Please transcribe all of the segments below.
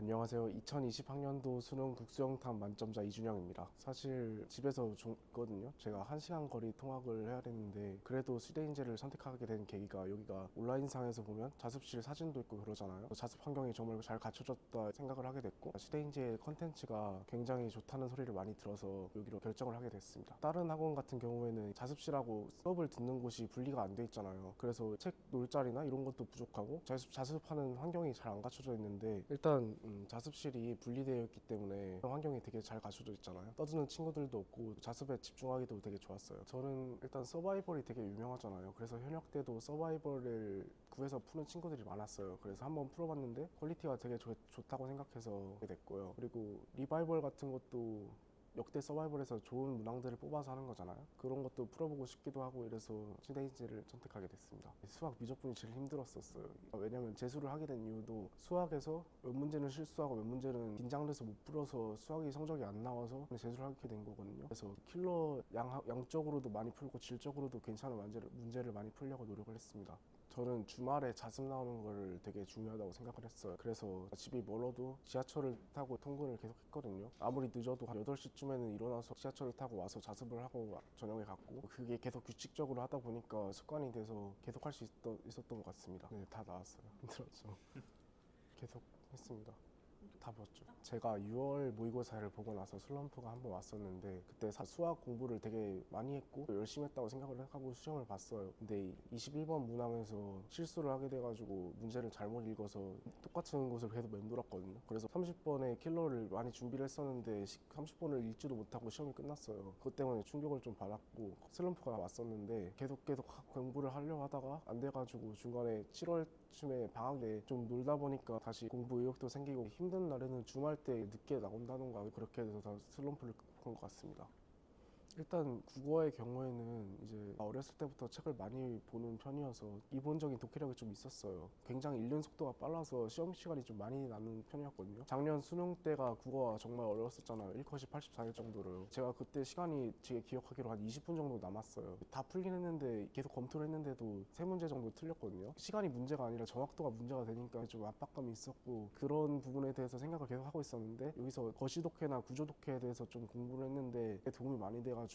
안녕하세요. 2020학년도 수능 국수영탐 만점자 이준영입니다. 사실 집에서 줬거든요. 제가 1시간 거리 통학을 해야 되는데 그래도 시대인재를 선택하게 된 계기가 여기가 온라인상에서 보면 자습실 사진도 있고 그러잖아요. 자습 환경이 정말 잘 갖춰졌다 생각을 하게 됐고 시대인재 컨텐츠가 굉장히 좋다는 소리를 많이 들어서 여기로 결정을 하게 됐습니다. 다른 학원 같은 경우에는 자습실하고 수업을 듣는 곳이 분리가 안 돼 있잖아요. 그래서 책 놓을 자리나 이런 것도 부족하고 자습하는 환경이 잘 안 갖춰져 있는데 일단 자습실이 분리되어 있기 때문에 환경이 되게 잘 갖춰져 있잖아요. 떠드는 친구들도 없고 자습에 집중하기도 되게 좋았어요. 저는 일단 서바이벌이 되게 유명하잖아요. 그래서 현역 때도 서바이벌을 구해서 푸는 친구들이 많았어요. 그래서 한번 풀어봤는데 퀄리티가 되게 좋다고 생각해서 하게 됐고요. 그리고 리바이벌 같은 것도 역대 서바이벌에서 좋은 문항들을 뽑아서 하는 거잖아요. 그런 것도 풀어보고 싶기도 하고 이래서 시대인재를 선택하게 됐습니다. 수학 미적분이 제일 힘들었었어요. 왜냐면 재수를 하게 된 이유도 수학에서 몇 문제는 실수하고 몇 문제는 긴장돼서 못 풀어서 수학이 성적이 안 나와서 재수를 하게 된 거거든요. 그래서 킬러 양적으로도 많이 풀고 질적으로도 괜찮은 문제를 많이 풀려고 노력을 했습니다. 저는 주말에 자습 나오는 걸 되게 중요하다고 생각을 했어요. 그래서 집이 멀어도 지하철을 타고 통근을 계속 했거든요. 아무리 늦어도 한 8시쯤에는 일어나서 지하철을 타고 와서 자습을 하고 저녁에 갔고 그게 계속 규칙적으로 하다 보니까 습관이 돼서 계속 할 수 있었던 것 같습니다. 네, 다 나왔어요. 힘들었죠. 계속 했습니다. 다 봤죠. 제가 6월 모의고사를 보고 나서 슬럼프가 한 번 왔었는데 그때 수학 공부를 되게 많이 했고 열심히 했다고 생각을 하고 시험을 봤어요. 근데 21번 문항에서 실수를 하게 돼가지고 문제를 잘못 읽어서 똑같은 곳을 계속 맴돌았거든요. 그래서 30번의 킬러를 많이 준비를 했었는데 30번을 읽지도 못하고 시험이 끝났어요. 그것 때문에 충격을 좀 받았고 슬럼프가 왔었는데 계속 공부를 하려고 하다가 안 돼가지고 중간에 7월쯤에 방학에 좀 놀다 보니까 다시 공부 의욕도 생기고 힘든 날에는 주말 때 늦게 나온다던가 그렇게 돼서 다 슬럼프를 극복한 것 같습니다. 일단 국어의 경우에는 이제 어렸을 때부터 책을 많이 보는 편이어서 기본적인 독해력이 좀 있었어요. 굉장히 읽는 속도가 빨라서 시험 시간이 좀 많이 나는 편이었거든요. 작년 수능 때가 국어가 정말 어려웠었잖아요. 1컷이 84일 정도로요. 제가 그때 시간이 제 기억하기로 한 20분 정도 남았어요. 다 풀긴 했는데 계속 검토를 했는데도 3문제 정도 틀렸거든요. 시간이 문제가 아니라 정확도가 문제가 되니까 좀 압박감이 있었고 그런 부분에 대해서 생각을 계속 하고 있었는데 여기서 거시독해나 구조독해에 대해서 좀 공부를 했는데 도움이 많이 돼가지고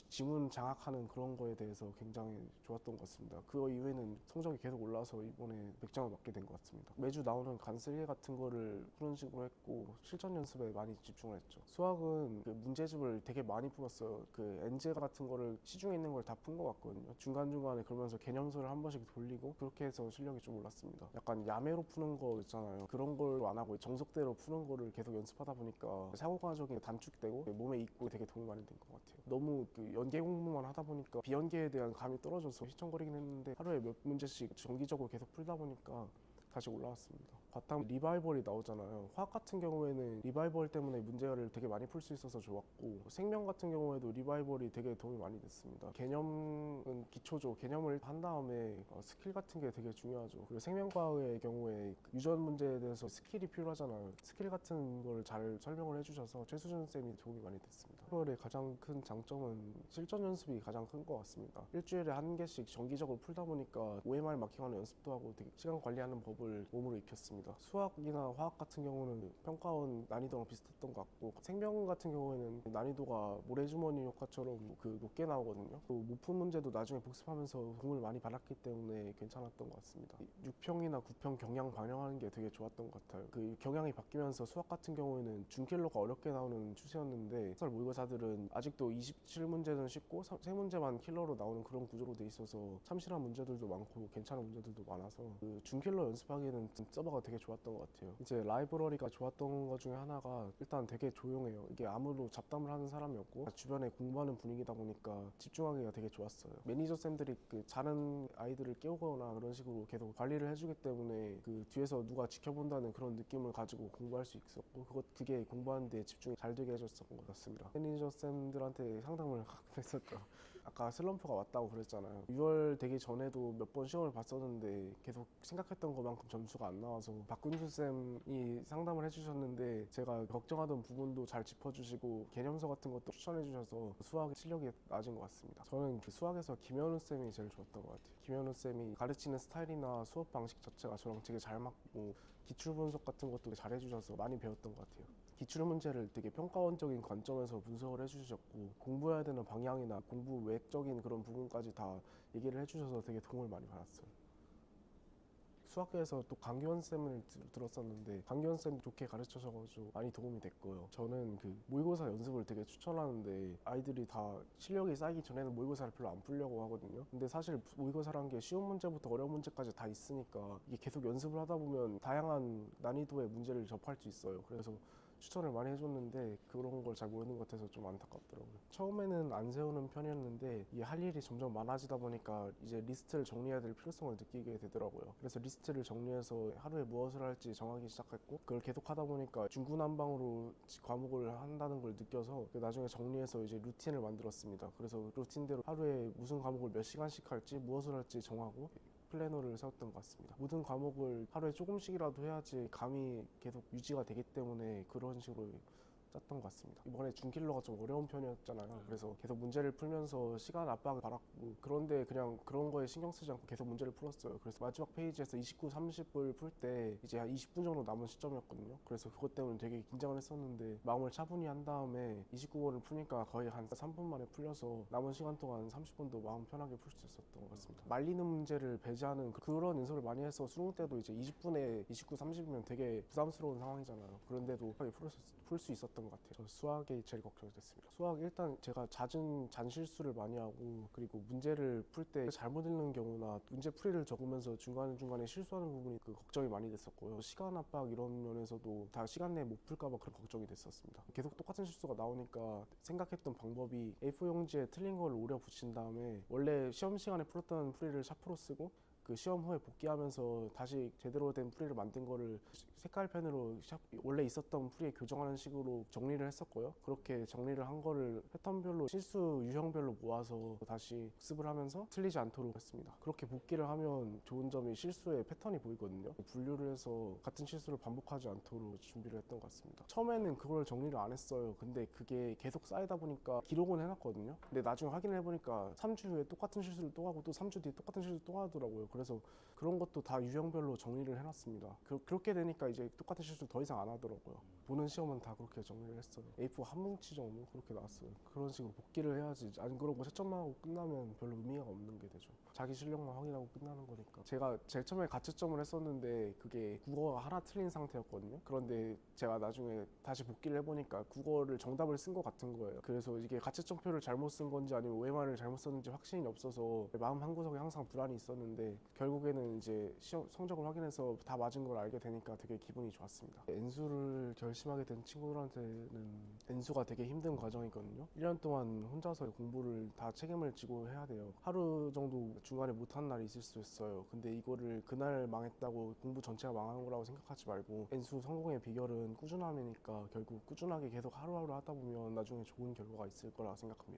지문 장악하는 그런 거에 대해서 굉장히 좋았던 것 같습니다. 그 이후에는 성적이 계속 올라서 이번에 100점을 맞게 된 것 같습니다. 매주 나오는 간슬리 같은 거를 푸는 식으로 했고 실전 연습에 많이 집중을 했죠. 수학은 그 문제집을 되게 많이 풀었어요. 그 엔제 같은 거를 시중에 있는 걸 다 푼 것 같거든요. 중간중간에 그러면서 개념서를 한 번씩 돌리고 그렇게 해서 실력이 좀 올랐습니다. 약간 야매로 푸는 거 있잖아요. 그런 걸 안 하고 정석대로 푸는 거를 계속 연습하다 보니까 사고 과정이 단축되고 몸에 익고 되게 도움이 많이 된 것 같아요. 너무 그 연계 공부만 하다 보니까 비연계에 대한 감이 떨어져서 휘청거리긴 했는데 하루에 몇 문제씩 정기적으로 계속 풀다 보니까 다시 올라왔습니다. 바탕 리바이벌이 나오잖아요. 화학 같은 경우에는 리바이벌 때문에 문제를 되게 많이 풀 수 있어서 좋았고 생명 같은 경우에도 리바이벌이 되게 도움이 많이 됐습니다. 개념은 기초죠. 개념을 한 다음에 스킬 같은 게 되게 중요하죠. 그리고 생명과학의 경우에 유전 문제에 대해서 스킬이 필요하잖아요. 스킬 같은 걸 잘 설명을 해주셔서 최수준 쌤이 도움이 많이 됐습니다. 리바이벌의 가장 큰 장점은 실전 연습이 가장 큰 것 같습니다. 일주일에 한 개씩 정기적으로 풀다 보니까 OMR 마킹하는 연습도 하고 되게 시간 관리하는 법을 몸으로 익혔습니다. 수학이나 화학 같은 경우는 평가원 난이도랑 비슷했던 것 같고 생명 같은 경우에는 난이도가 모래주머니 효과처럼 그 높게 나오거든요. 또 못 푼 문제도 나중에 복습하면서 도움을 많이 받았기 때문에 괜찮았던 것 같습니다. 6평이나 9평 경향 반영하는 게 되게 좋았던 것 같아요. 그 경향이 바뀌면서 수학 같은 경우에는 준킬러가 어렵게 나오는 추세였는데 해설 모의고사들은 아직도 27문제는 쉽고 3문제만 킬러로 나오는 그런 구조로 돼 있어서 참신한 문제들도 많고 괜찮은 문제들도 많아서 그 준킬러 연습하기에는 서버가 되게 좋았던 것 같아요. 이제 라이브러리가 좋았던 것 중에 하나가 일단 되게 조용해요. 이게 아무도 잡담을 하는 사람이 없고 주변에 공부하는 분위기다 보니까 집중하기가 되게 좋았어요. 매니저 쌤들이 그 자는 아이들을 깨우거나 그런 식으로 계속 관리를 해주기 때문에 그 뒤에서 누가 지켜본다는 그런 느낌을 가지고 공부할 수 있었고 그게 공부하는 데 집중이 잘 되게 해줬던 것 같습니다. 매니저 쌤들한테 상담을 했었죠. 아까 슬럼프가 왔다고 그랬잖아요. 6월 되기 전에도 몇 번 시험을 봤었는데 계속 생각했던 것만큼 점수가 안 나와서 박근수 쌤이 상담을 해주셨는데 제가 걱정하던 부분도 잘 짚어주시고 개념서 같은 것도 추천해주셔서 수학 실력이 낮은 것 같습니다. 저는 그 수학에서 김현우 쌤이 제일 좋았던 것 같아요. 김현우 쌤이 가르치는 스타일이나 수업 방식 자체가 저랑 되게 잘 맞고 기출 분석 같은 것도 잘해주셔서 많이 배웠던 것 같아요. 기출 문제를 되게 평가원적인 관점에서 분석을 해주셨고 공부해야 되는 방향이나 공부 외적인 그런 부분까지 다 얘기를 해주셔서 되게 도움을 많이 받았어요. 수학교에서 또 강기원 쌤을 들었었는데 강기원 쌤이 좋게 가르쳐줘가지고 많이 도움이 됐고요. 저는 그 모의고사 연습을 되게 추천하는데 아이들이 다 실력이 쌓이기 전에는 모의고사를 별로 안 풀려고 하거든요. 근데 사실 모의고사란 게 쉬운 문제부터 어려운 문제까지 다 있으니까 이게 계속 연습을 하다 보면 다양한 난이도의 문제를 접할 수 있어요. 그래서 추천을 많이 해줬는데 그런 걸 잘 모르는 것 같아서 좀 안타깝더라고요. 처음에는 안 세우는 편이었는데 이게 할 일이 점점 많아지다 보니까 이제 리스트를 정리해야 될 필요성을 느끼게 되더라고요. 그래서 리스트를 정리해서 하루에 무엇을 할지 정하기 시작했고 그걸 계속 하다 보니까 중구난방으로 과목을 한다는 걸 느껴서 나중에 정리해서 이제 루틴을 만들었습니다. 그래서 루틴대로 하루에 무슨 과목을 몇 시간씩 할지 무엇을 할지 정하고 플래너를 세웠던 것 같습니다. 모든 과목을 하루에 조금씩이라도 해야지 감이 계속 유지가 되기 때문에 그런 식으로 짰던 것 같습니다. 이번에 준킬러가 좀 어려운 편이었잖아요. 그래서 계속 문제를 풀면서 시간 압박을 받았고 그런데 그냥 그런 거에 신경 쓰지 않고 계속 문제를 풀었어요. 그래서 마지막 페이지에서 29, 30을 풀 때 이제 한 20분 정도 남은 시점이었거든요. 그래서 그것 때문에 되게 긴장을 했었는데 마음을 차분히 한 다음에 29번을 푸니까 거의 한 3분 만에 풀려서 남은 시간 동안 30분도 마음 편하게 풀 수 있었던 것 같습니다. 말리는 문제를 배제하는 그런 연습을 많이 해서 수능 때도 이제 20분에 29, 30이면 되게 부담스러운 상황이잖아요. 그런데도 풀 수 있었던 것 같아요. 저 수학이 제일 걱정이 됐습니다. 수학 일단 제가 잦은 잔실수를 많이 하고 그리고 문제를 풀 때 잘못 읽는 경우나 문제 풀이를 적으면서 중간중간에 실수하는 부분이 걱정이 많이 됐었고요. 시간 압박 이런 면에서도 다 시간 내에 못 풀까봐 그런 걱정이 됐었습니다. 계속 똑같은 실수가 나오니까 생각했던 방법이 A4 용지에 틀린 걸 오려 붙인 다음에 원래 시험 시간에 풀었던 풀이를 샤프로 쓰고 그 시험 후에 복귀하면서 다시 제대로 된 풀이를 만든 거를 색깔펜으로 원래 있었던 풀이에 교정하는 식으로 정리를 했었고요. 그렇게 정리를 한 거를 패턴별로 실수 유형별로 모아서 다시 복습을 하면서 틀리지 않도록 했습니다. 그렇게 복기를 하면 좋은 점이 실수의 패턴이 보이거든요. 분류를 해서 같은 실수를 반복하지 않도록 준비를 했던 것 같습니다. 처음에는 그걸 정리를 안 했어요. 근데 그게 계속 쌓이다 보니까 기록은 해놨거든요. 근데 나중에 확인해 보니까 3주 후에 똑같은 실수를 또 하고 또 3주 뒤에 똑같은 실수를 또 하더라고요. 그래서 그런 것도 다 유형별로 정리를 해놨습니다. 그렇게 되니까 이제 똑같은 실수 더 이상 안 하더라고요. 보는 시험은 다 그렇게 정리를 했어요. A4 한 뭉치 정도 그렇게 나왔어요. 그런 식으로 복기를 해야지. 안 그러고 채점만 하고 끝나면 별로 의미가 없는 게 되죠. 자기 실력만 확인하고 끝나는 거니까. 제가 제일 처음에 가채점을 했었는데 그게 국어가 하나 틀린 상태였거든요. 그런데 제가 나중에 다시 복기를 해보니까 국어를 정답을 쓴 것 같은 거예요. 그래서 이게 가채점표를 잘못 쓴 건지 아니면 OMR을 잘못 썼는지 확신이 없어서 마음 한구석에 항상 불안이 있었는데 결국에는 이제 시험 성적을 확인해서 다 맞은 걸 알게 되니까 되게 기분이 좋았습니다. N수를 결심하게 된 친구들한테는 N수가 되게 힘든 과정이거든요. 1년 동안 혼자서 공부를 다 책임을 지고 해야 돼요. 하루 정도 중간에 못한 날이 있을 수 있어요. 근데 이거를 그날 망했다고 공부 전체가 망한 거라고 생각하지 말고 N수 성공의 비결은 꾸준함이니까 결국 꾸준하게 계속 하루하루 하다 보면 나중에 좋은 결과가 있을 거라 생각합니다.